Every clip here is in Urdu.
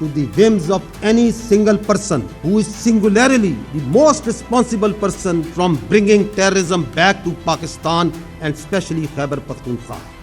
to the whims of any single person who is singularly the most responsible person from bringing terrorism back to Pakistan and especially Khyber Pakhtunkhwa।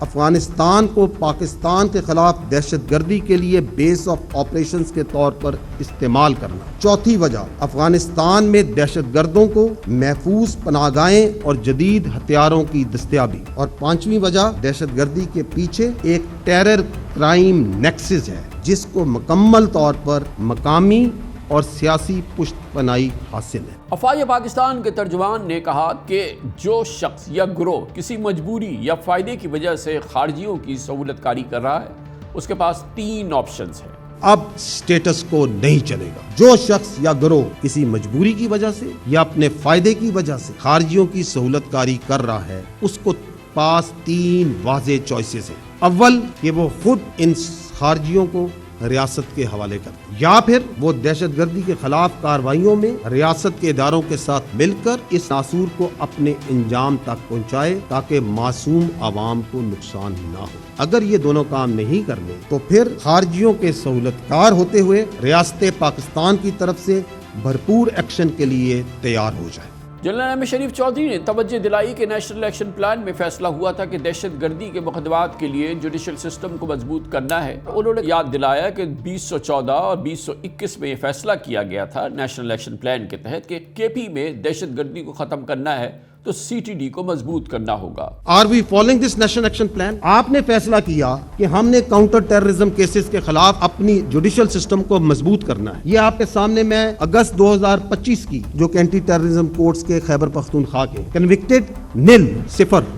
Afghanistan کو پاکستان کے خلاف دہشت گردی کے لیے بیس آف آپریشنز کے طور پر استعمال کرنا۔ چوتھی وجہ، افغانستان میں دہشت گردوں کو محفوظ پناہ گاہیں اور جدید ہتھیاروں کی دستیابی۔ اور پانچویں وجہ، دہشت گردی کے پیچھے ایک ٹیرر کرائم نیکسس ہے جس کو مکمل طور پر مقامی اور سیاسی پشت پناہی حاصل ہے۔ افواج پاکستان کے ترجمان نے کہا کہ جو شخص یا گروہ کسی مجبوری یا فائدے کی وجہ سے خارجیوں کی سہولت کاری کر رہا ہے، اس کے پاس 3 آپشنز ہیں۔ اب سٹیٹس کو نہیں چلے گا۔ جو شخص یا گروہ کسی مجبوری کی وجہ سے یا اپنے فائدے کی وجہ سے خارجیوں کی سہولت کاری کر رہا ہے، اس کو پاس 3 واضح چوائسز ہیں۔ اول، کہ وہ خود ان خارجیوں کو ریاست کے حوالے کر دے، یا پھر وہ دہشت گردی کے خلاف کارروائیوں میں ریاست کے اداروں کے ساتھ مل کر اس ناصور کو اپنے انجام تک پہنچائے تاکہ معصوم عوام کو نقصان نہ ہو۔ اگر یہ دونوں کام نہیں کرنے تو پھر خارجیوں کے سہولت کار ہوتے ہوئے ریاست پاکستان کی طرف سے بھرپور ایکشن کے لیے تیار ہو جائے۔ جنرل احمد شریف چودھری نے توجہ دلائی کہ نیشنل ایکشن پلان میں فیصلہ ہوا تھا کہ دہشت گردی کے مقدمات کے لیے جوڈیشل سسٹم کو مضبوط کرنا ہے۔ انہوں نے یاد دلایا کہ 2014 اور 2021 میں یہ فیصلہ کیا گیا تھا نیشنل ایکشن پلان کے تحت کہ کے پی میں دہشت گردی کو ختم کرنا ہے تو سی ٹی ڈی کو مضبوط کرنا ہوگا۔ Are we following this national action plan? آپ نے فیصلہ کیا کہ ہم نے کاؤنٹر ٹیررزم کیسز کے خلاف اپنی جوڈیشل سسٹم کو مضبوط کرنا ہے۔ یہ آپ کے سامنے میں اگست 2025 کی جو کہ اینٹی ٹیررزم کورٹس کے خیبر پختونخوا کے کنوکٹڈ 0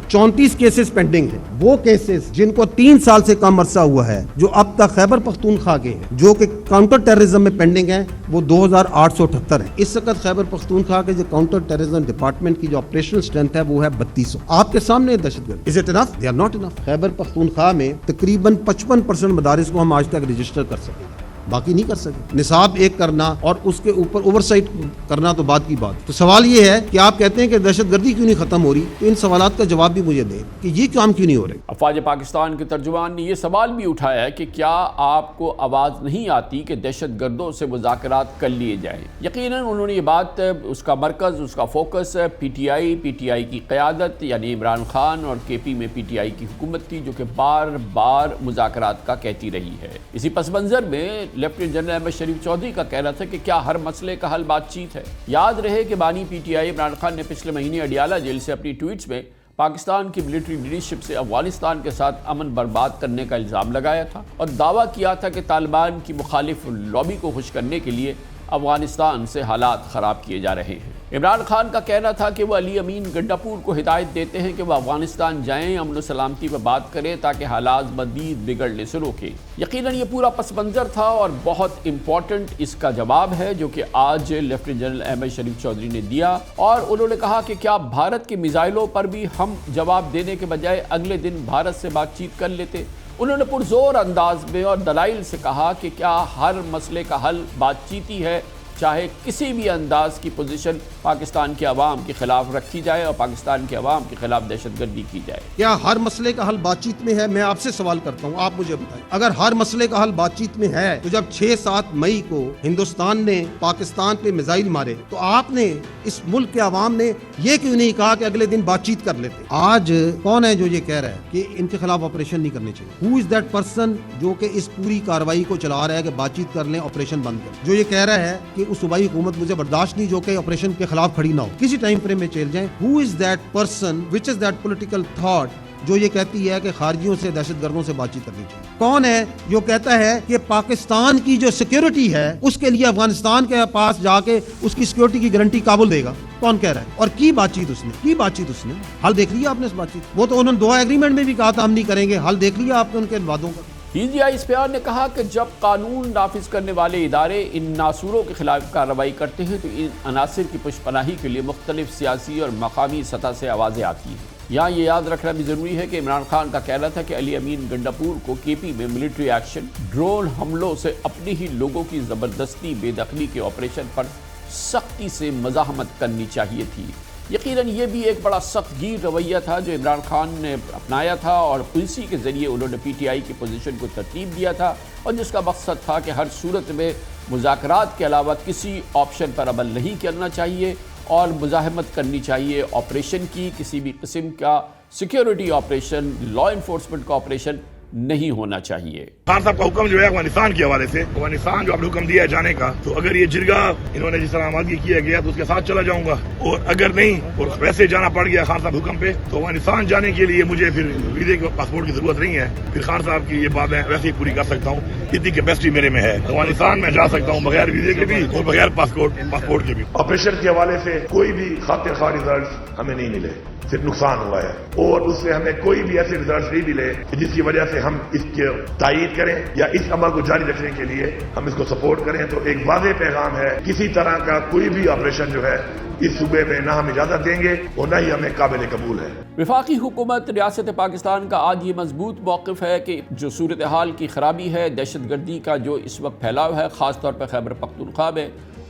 34 کیسز پینڈنگ ہیں۔ وہ کیسز جن کو 3 سال سے کم عرصہ ہوا ہے، جو اب تک خیبر پختونخوا کے ہیں، جو کہ کاؤنٹر ٹیررزم میں پینڈنگ ہیں، وہ 2878 ہیں۔ اس وقت خیبر پختونخوا کے جو کاؤنٹر ٹیررزم ڈپارٹمنٹ کی جو آپریشنل اسٹرینتھ ہے وہ ہے 3200۔ آپ کے سامنے دہشت گرد، is it enough? They are not enough. Khyber Pakhtunkhwa میں تقریباً 55% مدارس کو ہم آج تک رجسٹر کر سکیں، باقی نہیں کر سکے۔ نصاب ایک کرنا اور اس کے اوپر اوورسائٹ کرنا تو بات کی بات۔ تو سوال یہ ہے کہ آپ کہتے ہیں کہ دہشت گردی کیوں نہیں ختم ہو رہی، تو ان سوالات کا جواب بھی مجھے دیں کہ یہ کام کیوں نہیں ہو رہے۔ افواج پاکستان کے ترجمان نے یہ سوال بھی اٹھایا ہے کہ کیا آپ کو آواز نہیں آتی کہ دہشت گردوں سے مذاکرات کر لیے جائیں۔ یقیناً انہوں نے یہ بات، اس کا مرکز، اس کا فوکس پی ٹی آئی کی قیادت یعنی عمران خان اور کے پی میں پی ٹی آئی کی حکومت تھی، جو کہ بار بار مذاکرات کا کہتی رہی ہے۔ اسی پس منظر میں لیفٹیننٹ جنرل احمد شریف چودھری کا کہنا تھا کہ کیا ہر مسئلے کا حل بات چیت ہے؟ یاد رہے کہ بانی P T I Imran Khan نے پچھلے مہینے اڈیالہ جیل سے اپنی ٹویٹس میں پاکستان کی ملٹری لیڈرشپ سے افغانستان کے ساتھ امن برباد کرنے کا الزام لگایا تھا اور دعویٰ کیا تھا کہ طالبان کی مخالف لابی کو خوش کرنے کے لیے افغانستان سے حالات خراب کیے جا رہے ہیں۔ عمران خان کا کہنا تھا کہ وہ علی امین گنڈاپور کو ہدایت دیتے ہیں کہ وہ افغانستان جائیں، امن و سلامتی پر بات کریں تاکہ حالات مزید بگڑنے سے روکیں۔ یقیناً یہ پورا پس منظر تھا اور بہت امپورٹنٹ اس کا جواب ہے جو کہ آج لیفٹیننٹ جنرل احمد شریف چودھری نے دیا، اور انہوں نے کہا کہ کیا بھارت کے میزائلوں پر بھی ہم جواب دینے کے بجائے اگلے دن بھارت سے بات چیت کر لیتے۔ انہوں نے پرزور انداز میں اور دلائل سے کہا کہ کیا ہر مسئلے کا حل بات چیتی ہے، چاہے کسی بھی انداز کی پوزیشن پاکستان کے عوام کے خلاف رکھی جائے اور پاکستان کے عوام کے خلاف دہشت گردی کی جائے۔ کیا ہر مسئلے کا حل بات چیت میں ہے؟ میں آپ سے سوال کرتا ہوں، آپ مجھے بتائیں۔ اگر ہر مسئلے کا حل بات چیت میں ہے تو جب 6-7 مئی کو ہندوستان نے پاکستان پہ میزائل مارے تو آپ نے، اس ملک کے عوام نے یہ کیوں نہیں کہا کہ اگلے دن بات چیت کر لیتے؟ آج کون ہے جو یہ کہہ رہا ہے کہ ان کے خلاف آپریشن نہیں کرنے چاہیے؟ ہو از دیٹ پرسن جو کہ اس پوری کارروائی کو چلا رہا ہے کہ بات چیت کر لیں، آپریشن بند کریں، جو یہ کہہ رہا ہے کہ اس صوبائی حکومت مجھے برداشت نہیں جو کہ آپریشن کے خلاف کھڑی نہ ہو، کسی ٹائم فریم میں چل جائیں؟ Who is that person which is that political thought جو یہ کہتی ہے کہ خارجیوں سے، دہشت گردوں سے بات چیت کرنی چاہیے؟ کون ہے جو کہتا ہے کہ پاکستان کی جو سیکیورٹی ہے اس کے لیے افغانستان کے پاس جا کے اس کی سیکیورٹی کی گارنٹی کابل دے گا؟ کون کہہ رہا ہے؟ اور کی بات چیت اس نے حل دیکھ لیا آپ نے؟ اس بات چیت وہ تو انہوں نے دعا ایگریمنٹ میں بھی کہا تھا ہم نہیں کریں گے، حل دیکھ لیا آپ نے ان کے وعدوں کا؟ پی جی آئی اسپیار نے کہا کہ جب قانون نافذ کرنے والے ادارے ان ناصوروں کے خلاف کارروائی کرتے ہیں تو ان عناصر کی پشت پناہی کے لیے مختلف سیاسی اور مقامی سطح سے آوازیں آتی ہیں۔ یہاں یہ یاد رکھنا بھی ضروری ہے کہ عمران خان کا کہنا تھا کہ علی امین گنڈاپور کو کے پی میں ملٹری ایکشن، ڈرون حملوں سے اپنے ہی لوگوں کی زبردستی بے دخلی کے آپریشن پر سختی سے مزاحمت کرنی چاہیے تھی۔ یقیناً یہ بھی ایک بڑا سخت گیر رویہ تھا جو عمران خان نے اپنایا تھا اور اسی کے ذریعے انہوں نے پی ٹی آئی کی پوزیشن کو ترتیب دیا تھا، اور جس کا مقصد تھا کہ ہر صورت میں مذاکرات کے علاوہ کسی آپشن پر عمل نہیں کرنا چاہیے اور مزاحمت کرنی چاہیے آپریشن کی. کسی بھی قسم کا سیکیورٹی آپریشن، لا انفورسمنٹ کا آپریشن نہیں ہونا چاہیے. خان صاحب کا حکم جو ہے افغانستان کے حوالے سے، افغانستان جو آپ نے حکم دیا ہے جانے کا، تو اگر یہ جرگہ انہوں نے جس طرح آمادگی کیا گیا تو اس کے ساتھ چلا جاؤں گا، اور اگر نہیں اور ویسے جانا پڑ گیا خان صاحب حکم پہ، تو افغانستان جانے کے لیے مجھے پھر ویزے کے پاسپورٹ کی ضرورت نہیں ہے. پھر خان صاحب کی یہ بات میں ویسے ہی پوری کر سکتا ہوں، اتنی کیپیسٹی میرے میں ہے. افغانستان میں جا سکتا ہوں بغیر ویزے کے بھی اور بغیر پاسپورٹ کے بھی. آپریشن کے حوالے سے کوئی بھی خاطر خواہ ریزلٹ ہمیں نہیں ملے، صرف نقصان ہوا ہے، اور اس سے ہمیں کوئی بھی ایسے ریزلٹ نہیں ملے جس کی وجہ سے ہم اس کے تائید کریں یا اس عمل کو جاری رکھنے کے لیے ہم اس کو سپورٹ کریں. تو ایک واضح پیغام ہے، کسی طرح کا کوئی بھی آپریشن جو ہے اس صوبے میں نہ ہم اجازت دیں گے اور نہ ہی ہمیں قابل قبول ہے. وفاقی حکومت ریاست پاکستان کا آج یہ مضبوط موقف ہے کہ جو صورتحال کی خرابی ہے، دہشت گردی کا جو اس وقت پھیلاؤ ہے، خاص طور پر خیبر پختونخوا میں،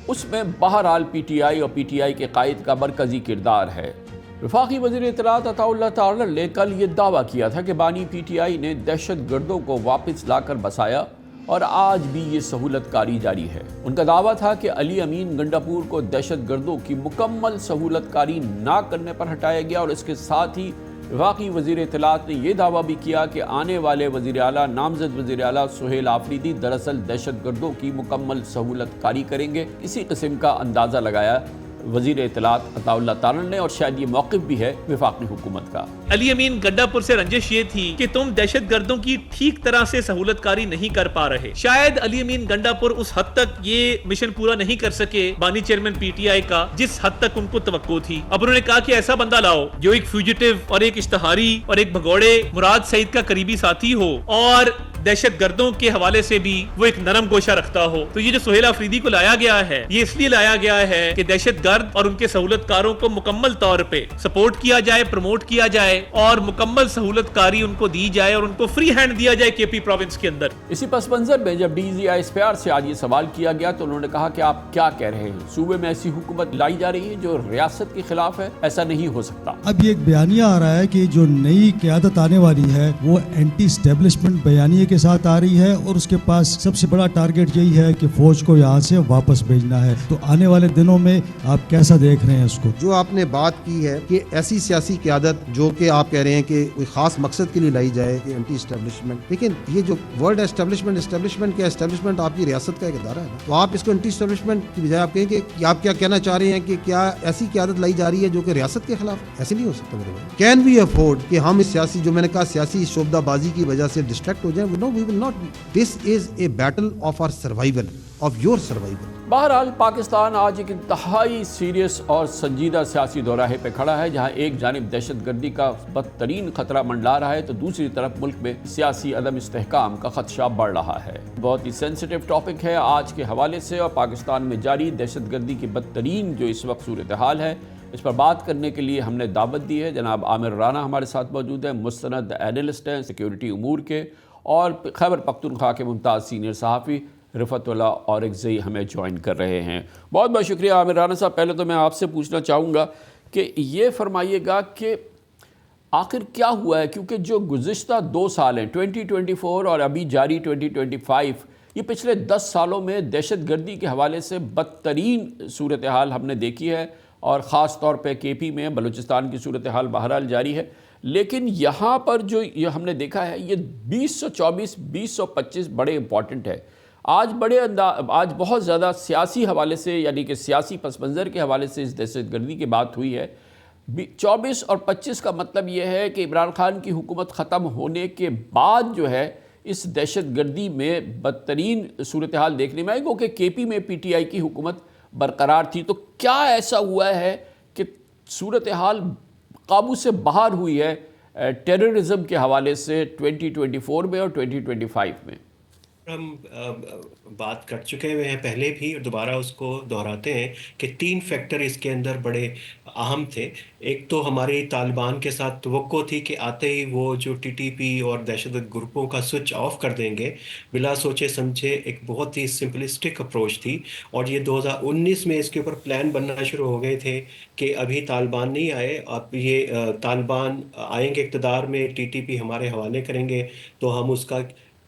اس میں بہرحال پی ٹی آئی اور پی ٹی آئی کے قائد کا مرکزی کردار ہے. وفاقی وزیر اطلاعات عطا اللہ تارڑ نے کل یہ دعویٰ کیا تھا کہ بانی پی ٹی آئی نے دہشت گردوں کو واپس لا کر بسایا اور آج بھی یہ سہولت کاری جاری ہے. ان کا دعویٰ تھا کہ علی امین گنڈاپور کو دہشت گردوں کی مکمل سہولت کاری نہ کرنے پر ہٹایا گیا، اور اس کے ساتھ ہی وفاقی وزیر اطلاعات نے یہ دعویٰ بھی کیا کہ آنے والے وزیر اعلیٰ، نامزد وزیر اعلیٰ سہیل آفریدی دراصل دہشت گردوں کی مکمل سہولت کاری کریں گے. اسی قسم کا اندازہ لگایا وزیر اطلاعات عطا اللہ تارڑ نے، اور شاید یہ موقف بھی ہے وفاقی حکومت کا. علی امین گنڈاپور سے رنجش یہ تھی کہ تم دہشت گردوں کی ٹھیک طرح سے سہولت کاری نہیں کر پا رہے. شاید علی امین گنڈاپور اس حد تک یہ مشن پورا نہیں کر سکے بانی چیئرمین پی ٹی آئی کا جس حد تک ان کو توقع تھی. اب انہوں نے کہا کہ ایسا بندہ لاؤ جو ایک فیوجیٹو اور ایک اشتہاری اور ایک بھگوڑے مراد سعید کا قریبی ساتھی ہو اور دہشت گردوں کے حوالے سے بھی وہ ایک نرم گوشہ رکھتا ہو. تو یہ جو سہیل آفریدی کو لایا گیا ہے، یہ اس لیے لایا گیا ہے کہ دہشت گرد اور ان کے سہولت کاروں کو مکمل طور پہ سپورٹ کیا جائے، پروموٹ کیا جائے اور مکمل سہولت کاری ان کو دی جائے اور ان کو فری ہینڈ دیا جائے کے پی پروونس کے اندر. اسی پس منظر میں جب ڈی جی آئی اسپیار سے آج یہ سوال کیا گیا تو انہوں نے کہا کہ آپ کیا کہہ رہے ہیں، صوبے میں ایسی حکومت لائی جا رہی ہے جو ریاست کے خلاف ہے، ایسا نہیں ہو سکتا. اب یہ ایک بیانیہ آ رہا ہے کہ جو نئی قیادت آنے والی ہے وہ اینٹی اسٹیبلشمنٹ بیانیے کے ساتھ آ رہی ہے، اور اس کے پاس سب سے بڑا ٹارگٹ یہی ہے کہ فوج کو یہاں سے واپس بھیجنا ہے. تو آنے والے دنوں میں آپ کیسا دیکھ رہے ہیں اس کو؟ جو آپ نے بات کی ہے کہ ایسی سیاسی قیادت جو کہ آپ کہہ رہے ہیں کہ کوئی خاص مقصد کے لیے لائی جائے کہ اینٹی اسٹیبلشمنٹ، لیکن یہ جو ورڈ اسٹیبلشمنٹ کیا، اسٹیبلشمنٹ آپ کی ریاست کا ایک ادارہ ہے نا، تو آپ اس کو اینٹی اسٹیبلشمنٹ کی بجائے آپ کہیں کہ آپ کیا کہنا چاہ رہے ہیں کہ کیا ایسی قیادت لائی جا رہی ہے جو کہ ریاست کے خلاف؟ ایسے نہیں ہو سکتا میرے بھائی. کین وی افورڈ کہ ہم اس سیاسی، جو میں نے کہا سیاسی شعبدہ بازی کی وجہ سے ڈسٹریکٹ ہو جائیں؟ No, we will not. This is a battle of our survival, of your survival. بہرحال پاکستان آج ایک انتہائی سیریس اور سنجیدہ سیاسی دوراہے پہ کھڑا ہے، جہاں ایک جانب دہشت گردی کا بدترین خطرہ منڈلا رہا ہے تو دوسری طرف ملک میں سیاسی عدم استحکام کا خدشہ بڑھ رہا ہے. بہت ہی سینسٹیو ٹاپک ہے آج کے حوالے سے، اور پاکستان میں جاری دہشت گردی کی بدترین جو اس وقت صورتحال ہے، اس پر بات کرنے کے لیے ہم نے دعوت دی ہے. جناب عامر رانا ہمارے ساتھ موجود ہیں، مستند اینالسٹ ہیں سیکیورٹی امور کے، اور خیبر پختونخوا کے ممتاز سینئر صحافی رفعت اللہ اورکزئی ہمیں جوائن کر رہے ہیں. بہت بہت شکریہ عامر رانا صاحب. پہلے تو میں آپ سے پوچھنا چاہوں گا کہ یہ فرمائیے گا کہ آخر کیا ہوا ہے، کیونکہ جو گزشتہ 2 سال ہیں 2024 اور ابھی جاری 2025، یہ پچھلے 10 سالوں میں دہشت گردی کے حوالے سے بدترین صورتحال ہم نے دیکھی ہے، اور خاص طور پہ کے پی میں بلوچستان کی صورتحال بہرحال جاری ہے. لیکن یہاں پر جو یہ ہم نے دیکھا ہے، یہ 2024 2025 بڑے امپورٹنٹ ہے. آج بہت زیادہ سیاسی حوالے سے، یعنی کہ سیاسی پس منظر کے حوالے سے اس دہشت گردی کی بات ہوئی ہے. 24 اور 25 کا مطلب یہ ہے کہ عمران خان کی حکومت ختم ہونے کے بعد جو ہے اس دہشت گردی میں بدترین صورتحال دیکھنے میں آئی، کیونکہ کے پی میں پی ٹی آئی کی حکومت برقرار تھی. تو کیا ایسا ہوا ہے کہ صورتحال قابو سے باہر ہوئی ہے ٹیررزم کے حوالے سے 2024 میں اور 2025 میں؟ ہم بات کر چکے ہوئے ہیں پہلے بھی اور دوبارہ اس کو دہراتے ہیں کہ 3 فیکٹر اس کے اندر بڑے اہم تھے. ایک تو ہماری طالبان کے ساتھ توقع تھی کہ آتے ہی وہ جو ٹی ٹی پی اور دہشت گرد گروپوں کا سوئچ آف کر دیں گے، بلا سوچے سمجھے. ایک بہت ہی سمپلسٹک اپروچ تھی، اور یہ 2019 میں اس کے اوپر پلان بننا شروع ہو گئے تھے کہ ابھی طالبان نہیں آئے، اب یہ طالبان آئیں گے اقتدار میں، ٹی ٹی پی ہمارے حوالے کریں گے تو ہم اس کا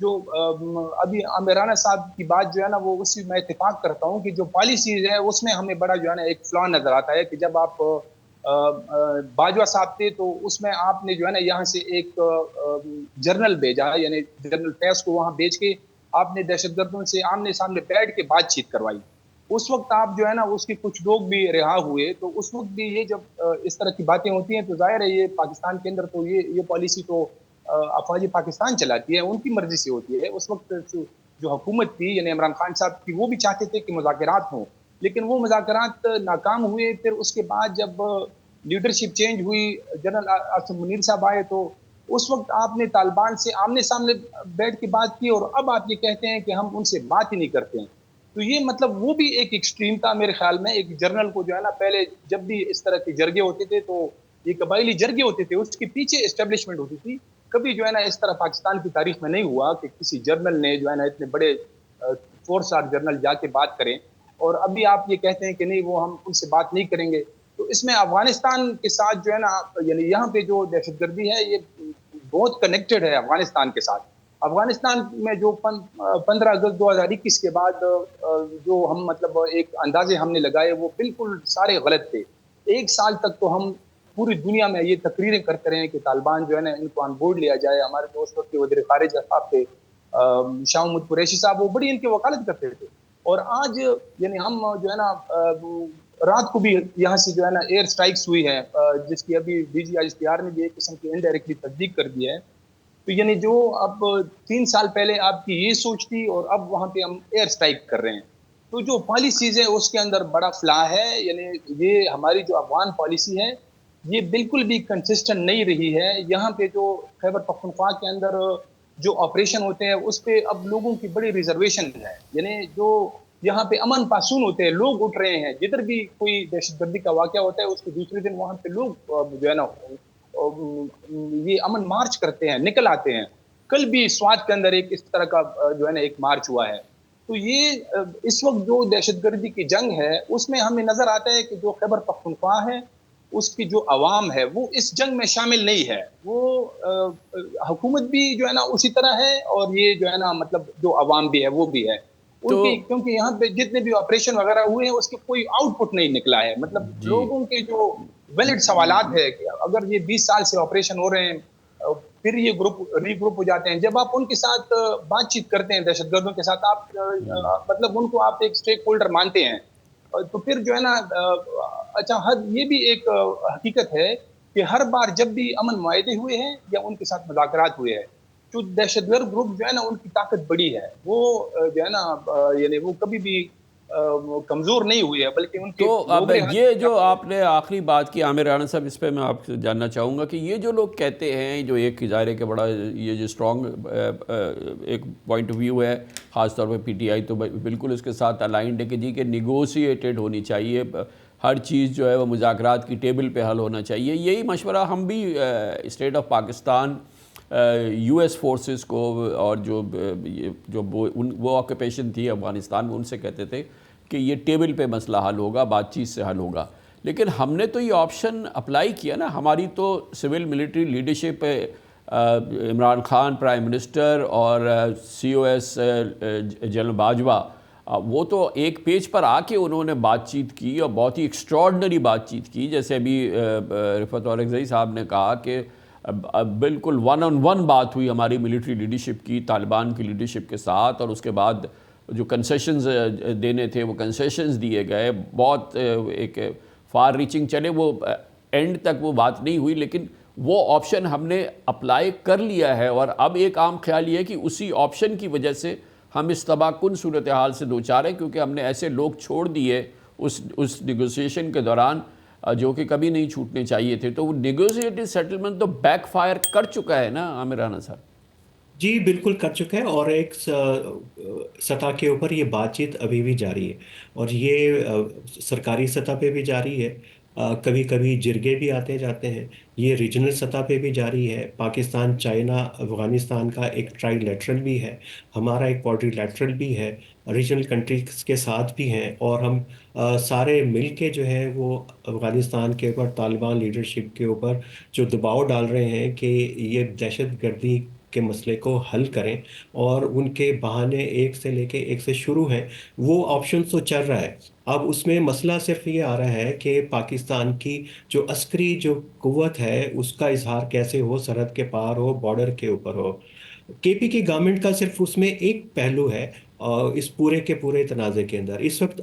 جو ابھی عامرانہ صاحب کی بات جو ہے نا وہ اسی میں اتفاق کرتا ہوں کہ جو پالیسیز ہے اس میں ہمیں بڑا جو ہے نا ایک فلا نظر آتا ہے کہ جب آپ باجوہ صاحب تھے تو اس میں آپ نے جو ہے نا یہاں سے ایک جرنل بھیجا، یعنی جنرل فیض کو وہاں بھیج کے آپ نے دہشت گردوں سے آمنے سامنے بیٹھ کے بات چیت کروائی. اس وقت آپ جو ہے نا اس کے کچھ لوگ بھی رہا ہوئے، تو اس وقت بھی یہ جب اس طرح کی باتیں ہوتی ہیں تو ظاہر ہے یہ پاکستان کے اندر تو یہ پالیسی تو افواج پاکستان چلاتی ہے، ان کی مرضی سے ہوتی ہے. اس وقت جو حکومت تھی یعنی عمران خان صاحب کی، وہ بھی چاہتے تھے کہ مذاکرات ہوں، لیکن وہ مذاکرات ناکام ہوئے. پھر اس کے بعد جب لیڈرشپ چینج ہوئی، جنرل آصف منیر صاحب آئے، تو اس وقت آپ نے طالبان سے آمنے سامنے بیٹھ کے بات کی، اور اب آپ یہ کہتے ہیں کہ ہم ان سے بات ہی نہیں کرتے ہیں. تو یہ مطلب وہ بھی ایک ایکسٹریم تھا میرے خیال میں. ایک جرنل کو جو ہے نا پہلے جب بھی اس طرح کے جرگے ہوتے تھے تو یہ قبائلی جرگے ہوتے تھے، اس کے پیچھے اسٹیبلشمنٹ ہوتی تھی. کبھی جو ہے نا اس طرح پاکستان کی تاریخ میں نہیں ہوا کہ کسی جرنل نے جو ہے نا اتنے بڑے 4 اسٹار جرنل جا کے بات کریں، اور ابھی آپ یہ کہتے ہیں کہ نہیں وہ ہم ان سے بات نہیں کریں گے. تو اس میں افغانستان کے ساتھ جو ہے نا یعنی یہاں پہ جو دہشت گردی ہے یہ بہت کنیکٹڈ ہے افغانستان کے ساتھ. افغانستان میں جو 15 اگست 2021 کے بعد جو ہم مطلب ایک اندازے ہم نے لگائے وہ بالکل سارے غلط تھے. 1 سال تک تو ہم پوری دنیا میں یہ تقریریں کرتے رہے کہ طالبان جو ہے نا ان کو آن بورڈ لیا جائے. ہمارے دوست وقت کے وزیر خارجہ صاحب تھے شاہ محمود قریشی صاحب، وہ بڑی ان کی وکالت کرتے تھے. اور آج یعنی ہم جو ہے نا رات کو بھی یہاں سے جو ہے نا ایئر سٹرائکس ہوئی ہے، جس کی ابھی ڈی جی آئی ISPR نے بھی ایک قسم کی انڈائریکٹلی تصدیق کر دی ہے. تو یعنی جو اب 3 سال پہلے آپ کی یہ سوچ تھی اور اب وہاں پہ ہم ایئر سٹرائک کر رہے ہیں. تو جو پالیسیز ہے اس کے اندر بڑا فلا ہے. یعنی یہ ہماری جو افغان پالیسی ہے یہ بالکل بھی کنسسٹنٹ نہیں رہی ہے. یہاں پہ جو خیبر پختونخوا کے اندر جو آپریشن ہوتے ہیں اس پہ اب لوگوں کی بڑی ریزرویشن ہے. یعنی جو یہاں پہ امن پاسون ہوتے ہیں، لوگ اٹھ رہے ہیں، جدھر بھی کوئی دہشت گردی کا واقعہ ہوتا ہے اس کے دوسرے دن وہاں پہ لوگ جو ہے نا یہ امن مارچ کرتے ہیں، نکل آتے ہیں. کل بھی سوات کے اندر ایک اس طرح کا جو ہے نا ایک مارچ ہوا ہے. تو یہ اس وقت جو دہشت گردی کی جنگ ہے اس میں ہمیں نظر آتا ہے کہ جو خیبر پختونخوا ہے اس کی جو عوام ہے وہ اس جنگ میں شامل نہیں ہے. وہ حکومت بھی جو ہے نا اسی طرح ہے، اور یہ جو ہے نا مطلب جو عوام بھی ہے وہ بھی ہے ان کی، کیونکہ یہاں پہ جتنے بھی آپریشن وغیرہ ہوئے ہیں اس کے کوئی آؤٹ پٹ نہیں نکلا ہے. مطلب لوگوں کے جو ویلڈ سوالات ہے کہ اگر یہ 20 سال سے آپریشن ہو رہے ہیں پھر یہ ری گروپ ہو جاتے ہیں، جب آپ ان کے ساتھ بات چیت کرتے ہیں دہشت گردوں کے ساتھ، آپ مطلب ان کو آپ ایک اسٹیک ہولڈر مانتے ہیں، تو پھر جو ہے نا اچھا یہ بھی ایک حقیقت ہے کہ ہر بار جب بھی امن معاہدے ہوئے ہیں یا ان کے ساتھ مذاکرات ہوئے ہیں جو دہشت گرد گروپ جو ہے نا ان کی طاقت بڑی ہے، وہ جو ہے نا یعنی وہ کبھی بھی کمزور نہیں ہوئی ہے بلکہ ان کے. تو اب یہ جو آپ نے آخری بات کی عامر رانا صاحب، اس پہ میں آپ سے جاننا چاہوں گا کہ یہ جو لوگ کہتے ہیں، جو ایک ظاہر ہے کہ بڑا یہ جو اسٹرانگ ایک پوائنٹ آف ویو ہے خاص طور پہ PTI تو بالکل اس کے ساتھ الائنڈ ہے کہ جی کہ نیگوسیٹڈ ہونی چاہیے، ہر چیز جو ہے وہ مذاکرات کی ٹیبل پہ حل ہونا چاہیے. یہی مشورہ ہم بھی state of Pakistan US forces کو اور جو وہ آکوپیشن تھی افغانستان میں ان سے کہتے تھے کہ یہ ٹیبل پہ مسئلہ حل ہوگا، بات چیت سے حل ہوگا. لیکن ہم نے تو یہ آپشن اپلائی کیا نا. ہماری تو civil military leadership Imran Khan prime minister اور COS جنرل باجوہ، وہ تو ایک پیج پر آ کے انہوں نے بات چیت کی اور بہت ہی ایکسٹراڈنری بات چیت کی. جیسے ابھی رفعت اورکزئی صاحب نے کہا کہ بالکل 1-on-1 بات ہوئی ہماری ملٹری لیڈرشپ کی طالبان کی لیڈرشپ کے ساتھ، اور اس کے بعد جو کنسیشنز دینے تھے وہ کنسیشنز دیے گئے. بہت ایک فار ریچنگ چلے، وہ اینڈ تک وہ بات نہیں ہوئی، لیکن وہ آپشن ہم نے اپلائی کر لیا ہے. اور اب ایک عام خیال یہ ہے کہ اسی آپشن کی وجہ سے ہم اس تباہ کن صورتحال سے دوچار ہیں، کیونکہ ہم نے ایسے لوگ چھوڑ دیے اس نیگوسیشن کے دوران جو کہ کبھی نہیں چھوٹنے چاہیے تھے. تو وہ نیگوسیٹڈ سیٹلمنٹ تو بیک فائر کر چکا ہے نا عامر رانا صاحب؟ جی بالکل کر چکا ہے، اور ایک سطح کے اوپر یہ بات چیت ابھی بھی جاری ہے، اور یہ سرکاری سطح پہ بھی جاری ہے. کبھی کبھی جرگے بھی آتے جاتے ہیں. یہ ریجنل سطح پہ بھی جاری ہے. پاکستان چائنا افغانستان کا ایک ٹرائی لیٹرل بھی ہے، ہمارا ایک کوادری لیٹرل بھی ہے، ریجنل کنٹریز کے ساتھ بھی ہیں. اور ہم سارے مل کے جو ہے وہ افغانستان کے اوپر طالبان لیڈرشپ کے اوپر جو دباؤ ڈال رہے ہیں کہ یہ دہشت گردی کے مسئلے کو حل کریں، اور ان کے بہانے ایک سے لے کے ایک سے شروع ہیں، وہ آپشن تو چل رہا ہے۔ اب اس میں مسئلہ صرف یہ آ رہا ہے کہ پاکستان کی جو عسکری جو قوت ہے اس کا اظہار کیسے ہو، سرحد کے پار ہو، بارڈر کے اوپر ہو۔ کے پی کی گورنمنٹ کا صرف اس میں ایک پہلو ہے اس پورے کے پورے تنازع کے اندر۔ اس وقت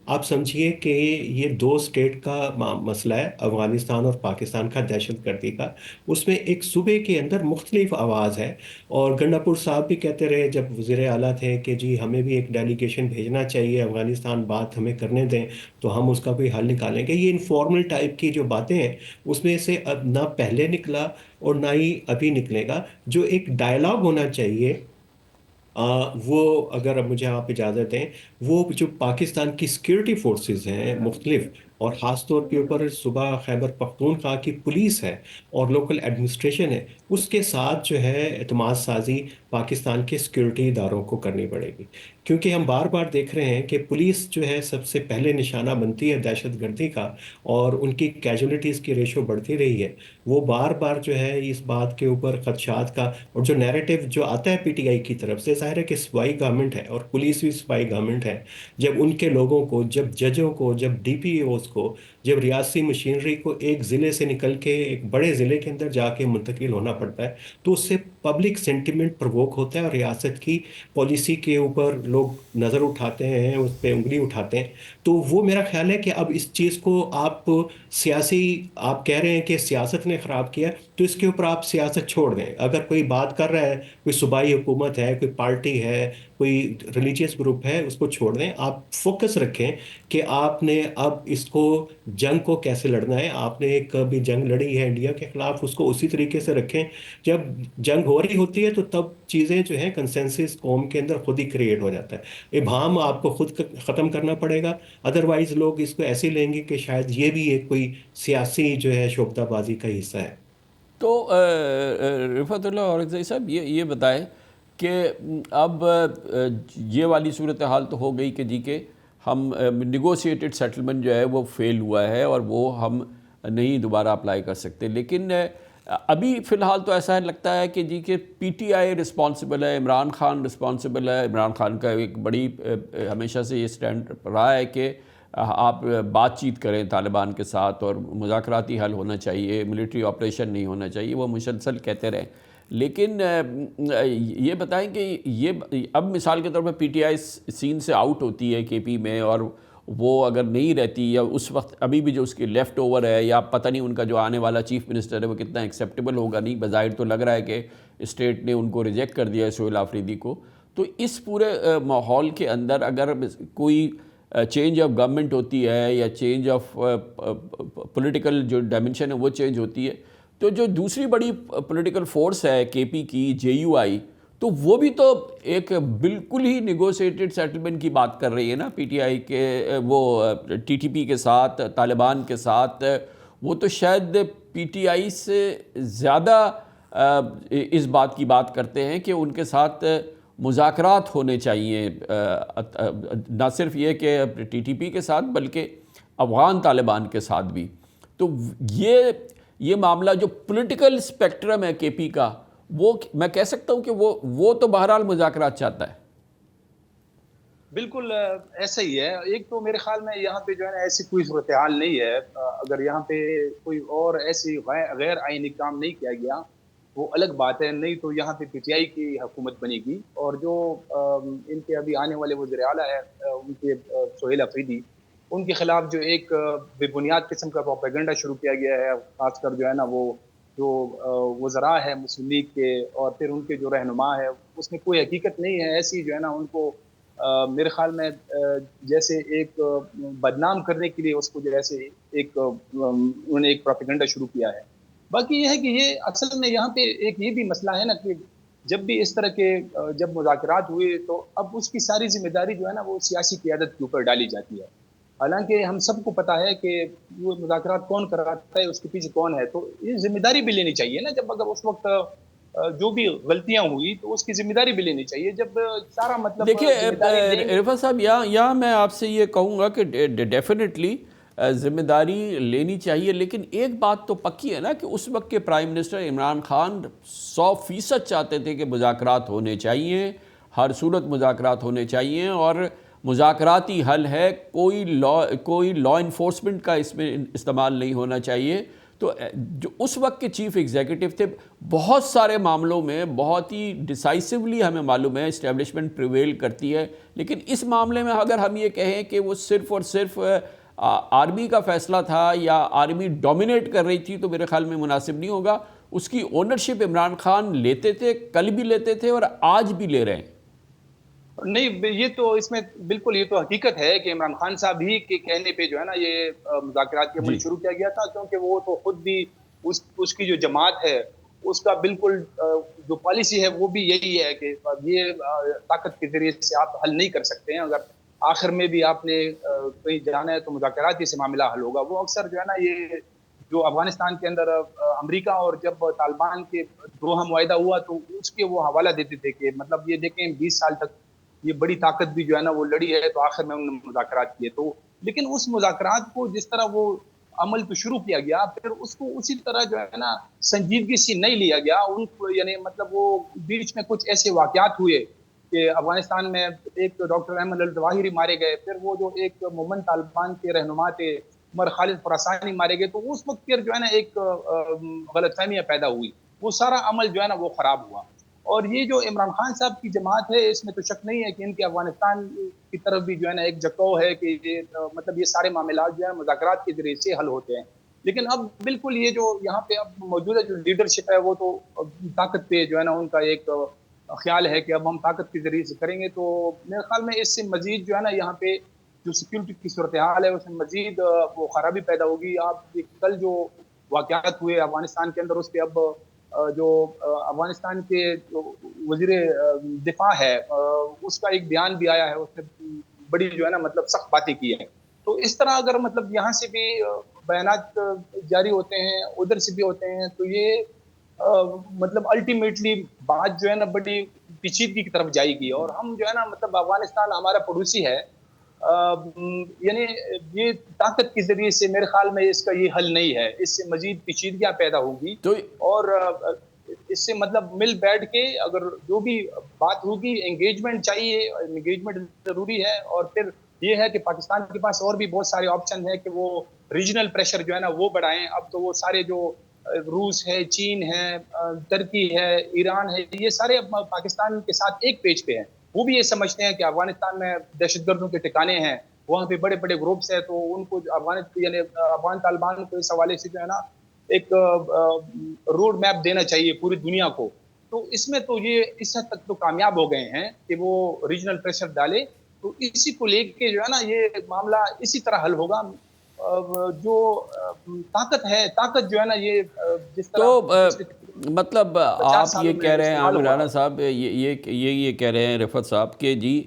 آپ سمجھیے کہ یہ دو اسٹیٹ کا مسئلہ ہے، افغانستان اور پاکستان کا، دہشت گردی کا۔ اس میں ایک صوبے کے اندر مختلف آواز ہے، اور گنڈاپور صاحب بھی کہتے رہے جب وزیر اعلیٰ تھے کہ جی ہمیں بھی ایک ڈیلیگیشن بھیجنا چاہیے، افغانستان بات ہمیں کرنے دیں تو ہم اس کا بھی حل نکالیں گے۔ یہ انفارمل ٹائپ کی جو باتیں ہیں اس میں سے اب نہ پہلے نکلا اور نہ ہی ابھی نکلے گا۔ جو ایک ڈائلاگ ہونا چاہیے وہ، اگر اب مجھے آپ اجازت دیں، وہ جو پاکستان کی سیکیورٹی فورسز ہیں مختلف، اور خاص طور کے اوپر صوبہ خیبر پختونخوا کی پولیس ہے اور لوکل ایڈمنسٹریشن ہے، اس کے ساتھ جو ہے اعتماد سازی پاکستان کے سیکیورٹی اداروں کو کرنی پڑے گی، کیونکہ ہم بار بار دیکھ رہے ہیں کہ پولیس جو ہے سب سے پہلے نشانہ بنتی ہے دہشت گردی کا، اور ان کی کیجولیٹیز کی ریشو بڑھتی رہی ہے۔ وہ بار بار جو ہے اس بات کے اوپر خدشات کا، اور جو نیریٹو جو آتا ہے پی ٹی آئی کی طرف سے، ظاہر ہے کہ صوبائی گورنمنٹ ہے اور پولیس بھی صوبائی گورنمنٹ ہے، جب ان کے لوگوں کو، جب ججوں کو، جب ڈی پی اوز کو، جب ریاستی مشینری کو ایک ضلع سے نکل کے ایک بڑے ضلع کے اندر جا کے منتقل ہونا پڑتا ہے، تو اس سے پبلک سینٹیمنٹ پرووک ہوتا ہے، اور ریاست کی پالیسی کے اوپر لوگ نظر اٹھاتے ہیں، اس پہ انگلی اٹھاتے ہیں۔ تو وہ میرا خیال ہے کہ اب اس چیز کو آپ آپ کہہ رہے ہیں کہ سیاست نے خراب کیا، تو اس کے اوپر آپ سیاست چھوڑ دیں۔ اگر کوئی بات کر رہا ہے، کوئی صوبائی حکومت ہے، کوئی پارٹی ہے، کوئی ریلیجیس گروپ ہے، اس کو چھوڑ دیں۔ آپ فوکس رکھیں کہ آپ نے اب اس کو، جنگ کو کیسے لڑنا ہے۔ آپ نے ایک بھی جنگ لڑی ہے انڈیا کے خلاف، اس کو اسی طریقے سے رکھیں۔ جب جنگ ہو رہی ہوتی ہے تو تب چیزیں جو ہیں کنسنسس قوم کے اندر خود ہی کریٹ ہو جاتا ہے۔ ابہام آپ کو خود ختم کرنا پڑے گا، ادروائز لوگ اس کو ایسے لیں گے کہ شاید یہ بھی ایک کوئی سیاسی جو ہے شعبدہ بازی کا حصہ ہے۔ تو رفعت اللہ اورکزئی صاحب، یہ بتائیں کہ اب یہ والی صورتحال تو ہو گئی کہ جی کہ ہم نیگوشیٹڈ سیٹلمنٹ جو ہے وہ فیل ہوا ہے اور وہ ہم نہیں دوبارہ اپلائی کر سکتے، لیکن ابھی فی الحال تو ایسا لگتا ہے کہ جی کہ پی ٹی آئی رسپانسبل ہے، عمران خان رسپانسبل ہے۔ عمران خان کا ایک بڑی ہمیشہ سے یہ سٹینڈ رہا ہے کہ آپ بات چیت کریں طالبان کے ساتھ اور مذاکراتی حل ہونا چاہیے، ملٹری آپریشن نہیں ہونا چاہیے، وہ مسلسل کہتے رہیں۔ لیکن یہ بتائیں کہ یہ اب مثال کے طور پر پی ٹی آئی سین سے آؤٹ ہوتی ہے کے پی میں، اور وہ اگر نہیں رہتی، یا اس وقت ابھی بھی جو اس کی لیفٹ اوور ہے، یا پتہ نہیں ان کا جو آنے والا چیف منسٹر ہے وہ کتنا ایکسیپٹیبل ہوگا، نہیں بظاہر تو لگ رہا ہے کہ اسٹیٹ نے ان کو ریجیکٹ کر دیا ہے، سہیل آفریدی کو۔ تو اس پورے ماحول کے اندر اگر کوئی چینج آف گورنمنٹ ہوتی ہے، یا چینج آف پولیٹیکل جو ڈائمنشن ہے وہ چینج ہوتی ہے، تو جو دوسری بڑی پولیٹیکل فورس ہے کے پی کی، جے یو آئی، تو وہ بھی تو ایک بالکل ہی نیگوشیٹڈ سیٹلمنٹ کی بات کر رہی ہے نا پی ٹی آئی کے، وہ ٹی ٹی پی کے ساتھ، طالبان کے ساتھ۔ وہ تو شاید پی ٹی آئی سے زیادہ اس بات کی بات کرتے ہیں کہ ان کے ساتھ مذاکرات ہونے چاہیے، نہ صرف یہ کہ ٹی ٹی پی کے ساتھ بلکہ افغان طالبان کے ساتھ بھی۔ تو یہ معاملہ جو پولیٹیکل اسپیکٹرم ہے کے پی کا، وہ میں کہہ سکتا ہوں کہ وہ تو بہرحال مذاکرات چاہتا ہے۔ بالکل ایسا ہی ہے۔ ایک تو میرے خیال میں یہاں پہ جو ہے نا ایسی کوئی صورتحال نہیں ہے، اگر یہاں پہ کوئی اور ایسی غیر آئینی کام نہیں کیا گیا وہ الگ بات ہے، نہیں تو یہاں پہ پی ٹی آئی کی حکومت بنے گی، اور جو ان کے ابھی آنے والے وزیر اعلیٰ ہے ان کے سہیل آفریدی، ان کے خلاف جو ایک بے بنیاد قسم کا پروپیگنڈا شروع کیا گیا ہے، خاص کر جو ہے نا وہ جو وزراء ہے مسلم لیگ کے اور پھر ان کے جو رہنما ہے، اس میں کوئی حقیقت نہیں ہے، ایسی جو ہے نا ان کو میرے خیال میں جیسے ایک بدنام کرنے کے لیے اس کو جیسے ایک انہوں نے ایک پروپیگنڈا شروع کیا ہے۔ باقی یہ ہے کہ یہ اصل میں یہاں پہ ایک یہ بھی مسئلہ ہے نا کہ جب بھی اس طرح کے جب مذاکرات ہوئے تو اب اس کی ساری ذمہ داری جو ہے نا وہ سیاسی قیادت کے اوپر ڈالی جاتی ہے، حالانکہ ہم سب کو پتا ہے کہ وہ مذاکرات کون کراتا ہے، اس کے پیچھے کون ہے، تو یہ ذمہ داری بھی لینی چاہیے نا، جب اگر اس وقت جو بھی غلطیاں ہوئی تو اس کی ذمہ داری بھی لینی چاہیے، جب سارا مطلب دیکھیے رفعت صاحب، یہاں میں آپ سے یہ کہوں گا کہ ڈیفینیٹلی ذمہ داری لینی چاہیے. لیکن ایک بات تو پکی ہے نا کہ اس وقت کے پرائم منسٹر عمران خان 100% چاہتے تھے کہ مذاکرات ہونے چاہیے، ہر صورت مذاکرات ہونے چاہیے، اور مذاکراتی حل ہے، کوئی لا انفورسمنٹ کا اس میں استعمال نہیں ہونا چاہیے. تو جو اس وقت کے چیف ایگزیکٹو تھے، بہت سارے معاملوں میں بہت ہی ڈیسائسولی ہمیں معلوم ہے اسٹیبلشمنٹ پریویل کرتی ہے. لیکن اس معاملے میں اگر ہم یہ کہیں کہ وہ صرف اور صرف آرمی کا فیصلہ تھا یا آرمی ڈومینیٹ کر رہی تھی، تو میرے خیال میں مناسب نہیں ہوگا. اس کی اونرشپ عمران خان لیتے تھے، کل بھی لیتے تھے اور آج بھی لے رہے ہیں. نہیں، یہ تو اس میں بالکل یہ تو حقیقت ہے کہ عمران خان صاحب ہی کے کہنے پہ جو ہے نا یہ مذاکرات کے عمل شروع کیا گیا تھا، کیونکہ وہ تو خود بھی اس کی جو جماعت ہے اس کا بالکل جو پالیسی ہے وہ بھی یہی ہے کہ یہ طاقت کے ذریعے سے آپ حل نہیں کر سکتے ہیں. اگر آخر میں بھی آپ نے کہیں جانا ہے تو مذاکرات ہی سے معاملہ حل ہوگا. وہ اکثر جو ہے نا یہ جو افغانستان کے اندر امریکہ اور جب طالبان کے دوحہ معاہدہ ہوا تو اس کے وہ حوالہ دیتے تھے کہ مطلب یہ دیکھیں 20 سال تک یہ بڑی طاقت بھی جو ہے نا وہ لڑی ہے، تو آخر میں انہوں نے مذاکرات کیے. تو لیکن اس مذاکرات کو جس طرح وہ عمل پہ شروع کیا گیا، پھر اس کو اسی طرح جو ہے نا سنجیدگی سے نہیں لیا گیا. ان کو یعنی مطلب وہ بیچ میں کچھ ایسے واقعات ہوئے کہ افغانستان میں ایک ڈاکٹر احمد الظواہری مارے گئے، پھر وہ جو ایک مومن طالبان کے رہنما تھے عمر خالد خراسانی مارے گئے. تو اس وقت پھر جو ہے نا ایک غلط فہمیاں پیدا ہوئی، وہ سارا عمل جو ہے نا وہ خراب ہوا. اور یہ جو عمران خان صاحب کی جماعت ہے، اس میں تو شک نہیں ہے کہ ان کے افغانستان کی طرف بھی جو ہے نا ایک جکو ہے کہ یہ مطلب یہ سارے معاملات جو ہے مذاکرات کے ذریعے سے حل ہوتے ہیں. لیکن اب بالکل یہ جو یہاں پہ اب موجودہ جو لیڈرشپ ہے وہ تو طاقت پہ جو ہے نا ان کا ایک خیال ہے کہ اب ہم طاقت کے ذریعے سے کریں گے. تو میرے خیال میں اس سے مزید جو ہے نا یہاں پہ جو سیکیورٹی کی صورتحال ہے اس میں مزید وہ خرابی پیدا ہوگی. آپ کل جو واقعات ہوئے افغانستان کے اندر، اس پہ اب جو افغانستان کے وزیر دفاع ہے اس کا ایک بیان بھی آیا ہے، اس نے بڑی جو ہے نا مطلب سخت باتیں کی ہیں. تو اس طرح اگر مطلب یہاں سے بھی بیانات جاری ہوتے ہیں، ادھر سے بھی ہوتے ہیں، تو یہ مطلب الٹیمیٹلی بات جو ہے نا بڑی پیچیدگی کی طرف جائے گی. اور ہم جو ہے نا مطلب افغانستان ہمارا پڑوسی ہے، یعنی یہ طاقت کے ذریعے سے میرے خیال میں اس کا یہ حل نہیں ہے. اس سے مزید پیچیدگیاں پیدا ہوگی، اور اس سے مطلب مل بیٹھ کے اگر جو بھی بات ہوگی، انگیجمنٹ چاہیے، انگیجمنٹ ضروری ہے. اور پھر یہ ہے کہ پاکستان کے پاس اور بھی بہت سارے آپشن ہیں کہ وہ ریجنل پریشر جو ہے نا وہ بڑھائیں. اب تو وہ سارے جو روس ہے، چین ہے، ترکی ہے، ایران ہے، یہ سارے اب پاکستان کے ساتھ ایک پیج پہ ہیں. وہ بھی یہ سمجھتے ہیں کہ افغانستان میں دہشت گردوں کے ٹھکانے ہیں، وہاں پہ بڑے بڑے گروپس ہیں، تو ان کو یعنی افغان طالبان کو اس حوالے سے جو ہے نا ایک روڈ میپ دینا چاہیے پوری دنیا کو. تو اس میں تو یہ اس حد تک تو کامیاب ہو گئے ہیں کہ وہ ریجنل پریشر ڈالے. تو اسی کو لے کے جو ہے نا یہ معاملہ اسی طرح حل ہوگا. جو طاقت ہے، طاقت جو ہے نا یہ جس طرح تو مطلب آپ یہ کہہ رہے ہیں عامر رانا صاحب، یہ کہہ رہے ہیں رفعت صاحب کہ جی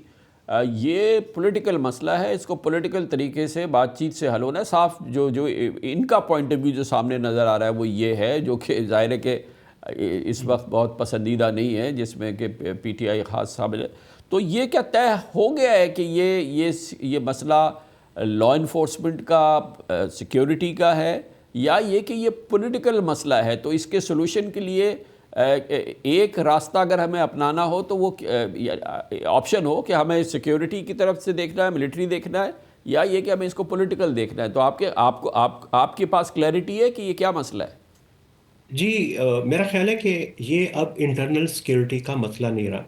یہ پولیٹیکل مسئلہ ہے، اس کو پولیٹیکل طریقے سے بات چیت سے حل ہونا ہے. صاف جو ان کا پوائنٹ آف ویو جو سامنے نظر آ رہا ہے وہ یہ ہے، جو کہ ظاہر ہے کہ اس وقت بہت پسندیدہ نہیں ہے، جس میں کہ پی ٹی آئی خاص شامل ہے. تو یہ کیا طے ہو گیا ہے کہ یہ مسئلہ لا انفورسمنٹ کا، سیکیورٹی کا ہے، یا یہ کہ یہ پولیٹیکل مسئلہ ہے؟ تو اس کے سلوشن کے لیے ایک راستہ اگر ہمیں اپنانا ہو تو وہ آپشن ہو کہ ہمیں سیکیورٹی کی طرف سے دیکھنا ہے، ملٹری دیکھنا ہے، یا یہ کہ ہمیں اس کو پولیٹیکل دیکھنا ہے. تو آپ کے پاس کلیئرٹی ہے کہ یہ کیا مسئلہ ہے؟ جی، میرا خیال ہے کہ یہ اب انٹرنل سیکیورٹی کا مسئلہ نہیں رہا.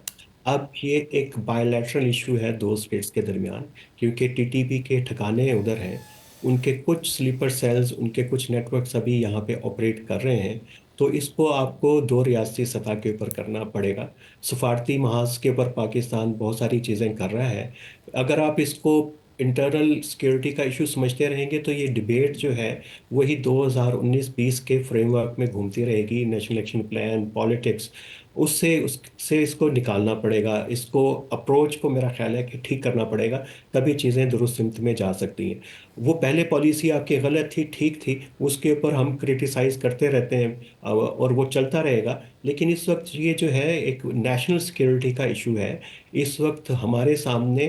اب یہ ایک بائی لیٹرل ایشو ہے دو اسٹیٹس کے درمیان، کیونکہ ٹی ٹی پی کے ٹھکانے ادھر ہیں، ان کے کچھ سلیپر سیلز، ان کے کچھ نیٹ ورکس ابھی یہاں پہ آپریٹ کر رہے ہیں. تو اس کو آپ کو دو ریاستی سطح کے اوپر کرنا پڑے گا. سفارتی محاذ کے اوپر پاکستان بہت ساری چیزیں کر رہا ہے. اگر آپ اس کو انٹرنل سیکیورٹی کا ایشو سمجھتے رہیں گے تو یہ ڈیبیٹ جو ہے وہی 2019-20 کے فریم ورک میں گھومتی رہے گی. نیشنل ایکشن پلان، پالیٹکس، اس سے اس کو نکالنا پڑے گا. اس کو اپروچ کو میرا خیال ہے کہ ٹھیک کرنا پڑے گا، تبھی چیزیں درست سمت میں جا سکتی ہیں. وہ پہلے پالیسی آپ کی غلط تھی، ٹھیک تھی، اس کے اوپر ہم کرٹیسائز کرتے رہتے ہیں اور وہ چلتا رہے گا. لیکن اس وقت یہ جو ہے ایک نیشنل سیکیورٹی کا ایشو ہے. اس وقت ہمارے سامنے